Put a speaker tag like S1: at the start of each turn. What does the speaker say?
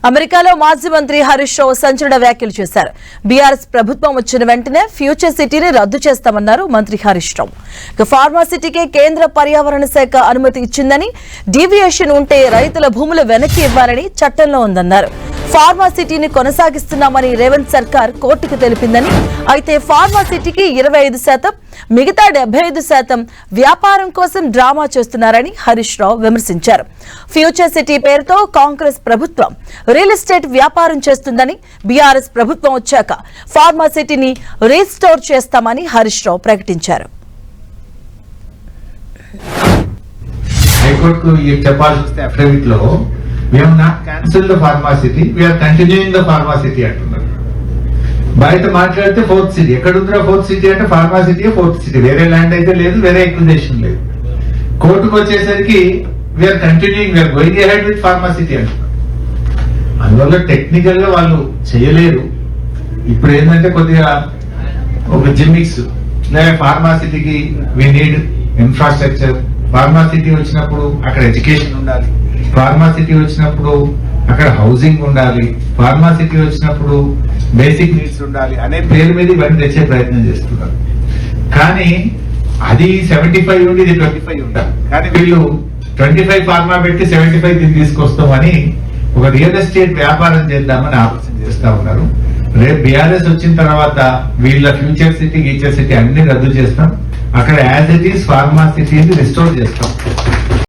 S1: అమెరికాలో మాజీ మంత్రి హరీష్ రావు సంచలన వ్యాఖ్యలు చేశారు. బీఆర్ఎస్ ప్రభుత్వం వచ్చిన వెంటనే ఫ్యూచర్ సిటీని రద్దు చేస్తామన్నారు మంత్రి హరీష్ రావు. ఫార్మా సిటీకే కేంద్ర పర్యావరణ శాఖ అనుమతి ఇచ్చిందని, డీవియేషన్ ఉంటే రైతుల భూములు వెనక్కి ఇవ్వాలని చట్టంలో ఉందన్నారు. ఫార్మా సిటీని కొనసాగిస్తున్నామని రేవంత్ సర్కార్ కోర్టుకు తెలిపిందని, అయితే ఫార్మా సిటీకి 25%, మిగతా 75% వ్యాపారం కోసం డ్రామా చేస్తున్నారని హరీష్ రావు విమర్శించారు. ఫ్యూచర్ సిటీ పేరుతో కాంగ్రెస్ ప్రభుత్వం రియల్ ఎస్టేట్ వ్యాపారం చేస్తుందని, బీఆర్ఎస్ ప్రభుత్వం వచ్చాక ఫార్మా సిటీని రీస్టోర్ చేస్తామని హరీష్ రావు ప్రకటించారు.
S2: హైకోర్టుకు చెప్పాల్సి అఫిడవిట్ లో we have not cancelled the pharma city, we are continuing the pharma city అంటున్నారు. బయట మాట్లాడితే ఫోర్త్ సిటీ ఎక్కడుందిరా? ఫోర్త్ సిటీ అంటే ఫార్మా సిటీ ఫోర్త్ సిటీ, వేరే ల్యాండ్ అయితే లేదు, వేరే ఎక్విజిషన్ లేదు. కోర్టుకు వచ్చేసరికి we are continuing, we are going ahead with pharma city అంటున్నారు. అందువల్ల టెక్నికల్ గా వాళ్ళు చేయలేరు. ఇప్పుడు ఏంటంటే కొద్దిగా ఒక జిమ్మిక్స్, లేదా ఫార్మా సిటీకి we need infrastructure, pharma city వచ్చినప్పుడు అక్కడ ఎడ్యుకేషన్ ఉండాలి, ఫార్మా సిటీ వచ్చినప్పుడు అక్కడ హౌసింగ్ ఉండాలి, ఫార్మా సిటీ వచ్చినప్పుడు బేసిక్ నీడ్స్ ఉండాలి అనే పేరు మీద ఇవన్నీ తెచ్చే ప్రయత్నం చేస్తున్నారు. కానీ అది 75 ఉండి ఇది 25 ఉండాలి. కానీ వీళ్ళు 25 ఫార్మా పెట్టి 75 దీన్ని తీసుకొస్తామని ఒక రియల్ ఎస్టేట్ వ్యాపారం చేద్దామని ఆలోచన చేస్తా ఉన్నారు. రేపు బీఆర్ఎస్ వచ్చిన తర్వాత వీళ్ళ ఫ్యూచర్ సిటీ, గీచర్ సిటీ అన్ని రద్దు చేస్తాం. అక్కడ యాజ్ ఇట్ ఈస్ ఫార్మా సిటీని రిస్టోర్ చేస్తాం.